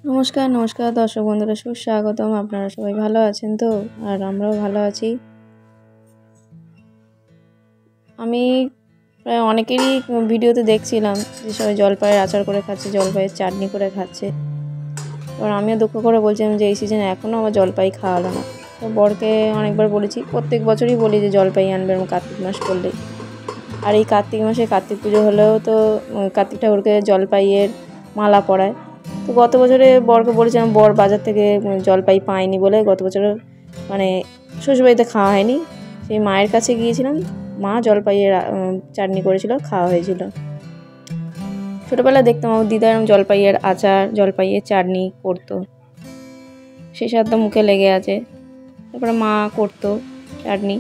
নমস্কার নমস্কার দর্শক বন্ধুরা, সুস্বাগতম। আপনারা সবাই ভালো আছেন তো? আর আমরাও ভালো আছি। আমি প্রায় অনেকেরই ভিডিওতে দেখছিলাম যে সবাই জলপাইয়ের আচার করে খাচ্ছে, জলপাইয়ের চাটনি করে খাচ্ছে। এবার আমিও দুঃখ করে বলছিলাম যে এই সিজনে এখনও আমার জলপাই খাওয়া হলো না। তো বরকে অনেকবার বলেছি, প্রত্যেক বছরই বলি যে জলপাই আনবে কার্তিক মাস পড়লেই। আর এই কার্তিক মাসে কার্তিক পুজো হলেও তো কার্তিক ঠাকুরকে জলপাইয়ের মালা পরায়। তো গত বছরে বরকে বলেছিলাম, বর বাজার থেকে জলপাই পায়নি বলে গত বছর মানে শ্বশুরবাড়িতে খাওয়া হয়নি। সেই মায়ের কাছে গিয়েছিলাম, মা জলপাইয়ের চাটনি করেছিল, খাওয়া হয়েছিল। ছোটোবেলায় দেখতাম আমার দিদা এরকম জলপাইয়ের আচার, জলপাইয়ের চাটনি করতো, সেই স্বাদ মুখে লেগে আছে। তারপরে মা করতো চাটনি।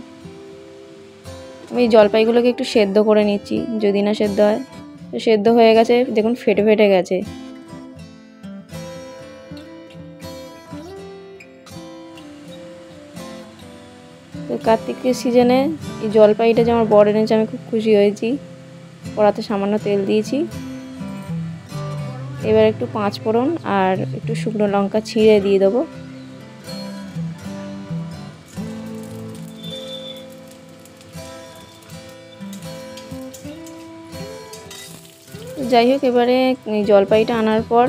আমি জলপাইগুলোকে একটু সেদ্ধ করে নিচ্ছি, যদি না সেদ্ধ হয়। তো সেদ্ধ হয়ে গেছে, দেখুন ফেটে ফেটে গেছে। তো কার্তিকের সিজনে এই জলপাইটা যে আমার বর এনেছে, আমি খুব খুশি হয়েছি। কড়াতে সামান্য তেল দিয়েছি, এবার একটু 5 ফোড়ন আর একটু শুকনো লঙ্কা ছিঁড়ে দিয়ে দেবো। যাই হোক, এবারে এই জলপাইটা আনার পর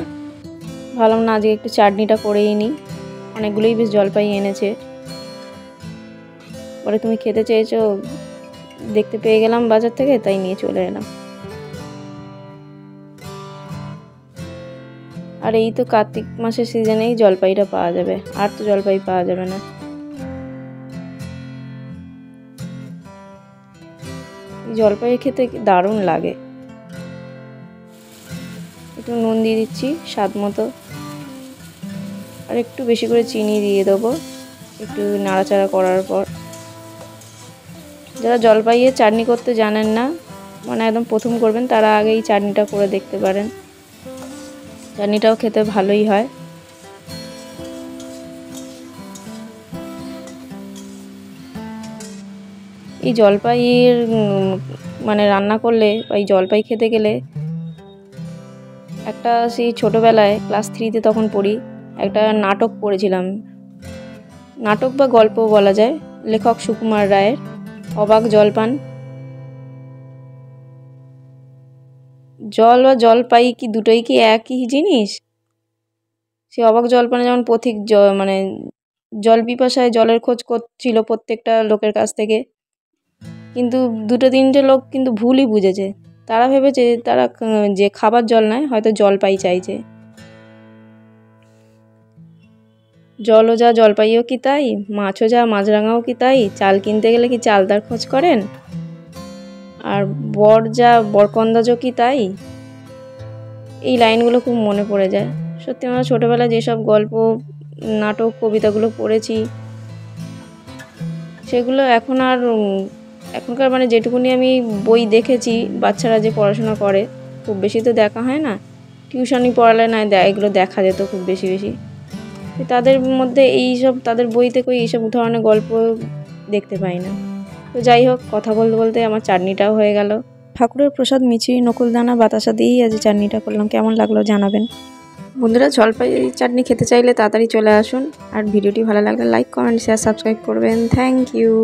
ভাবলাম না আজকে একটু চাটনিটা করেই নিই। অনেকগুলোই বেশ জলপাই এনেছে। পরে তুমি খেতে চেয়েছো, দেখতে পেয়ে গেলাম বাজার থেকে, তাই নিয়ে চলে এলাম। আর এই তো কার্তিক মাসের সিজনেই জলপাইটা পাওয়া যাবে, আর তো জলপাই পাওয়া যাবে না। জলপাই খেতে দারুণ লাগে। একটু নুন দিয়ে দিচ্ছি স্বাদ মতো, আর একটু বেশি করে চিনি দিয়ে দেবো একটু নাড়াচাড়া করার পর। যারা জলপাইয়ের চাটনি করতে জানেন না, মানে একদম প্রথম করবেন, তারা আগে এই চাটনিটা করে দেখতে পারেন। চাটনিটাও খেতে ভালোই হয়। এই জলপাইয়ের মানে রান্না করলে বা এই জলপাই খেতে গেলে, একটা সেই ছোটোবেলায় ক্লাস 3-তে তখন পড়ি, একটা নাটক পড়েছিলাম। নাটক বা গল্প বলা যায়, লেখক সুকুমার রায়ের অবাক জলপান। জল বা জলপাই কি দুটোই কি একই জিনিস? সে অবাক জলপানে যেমন পথিক মানে জল পিপাসায় জলের খোঁজ করছিল প্রত্যেকটা লোকের কাছ থেকে, কিন্তু 2-3টে লোক কিন্তু ভুলই বুঝেছে। তারা ভেবেছে তারা যে খাবার জল নয়, হয়তো জলপাই চাইছে। জলও যা জলপাইও কি তাই, মাছও যা মাছরাঙাও কি তাই, চাল কিনতে গেলে কি চালতার খোঁজ করেন, আর বর যা বরকন্দাজও কি তাই। এই লাইনগুলো খুব মনে পড়ে যায়। সত্যি আমরা ছোটোবেলায় যেসব গল্প, নাটক, কবিতাগুলো পড়েছি, সেগুলো এখন আর এখনকার মানে যেটুকুনি আমি বই দেখেছি, বাচ্চারা যে পড়াশোনা করে, খুব বেশি তো দেখা হয় না। টিউশনি পড়ালে না এগুলো দেখা যেত খুব বেশি বেশি। তাদের মধ্যে এইসব, তাদের বইতে কই এইসব ধরনের গল্প দেখতে পাই না। তো যাই হোক, কথা বলতে বলতে আমার চাটনিটাও হয়ে গেল। ঠাকুরের প্রসাদ মিছরি, নকুলদানা, বাতাসা দিয়েই আজ চাটনিটা করলাম। কেমন লাগলো জানাবেন বন্ধুরা। জলপাই চাটনি খেতে চাইলে তাড়াতাড়ি চলে আসুন। আর ভিডিওটি ভালো লাগলে লাইক, কমেন্ট, শেয়ার, সাবস্ক্রাইব করবেন। Thank you.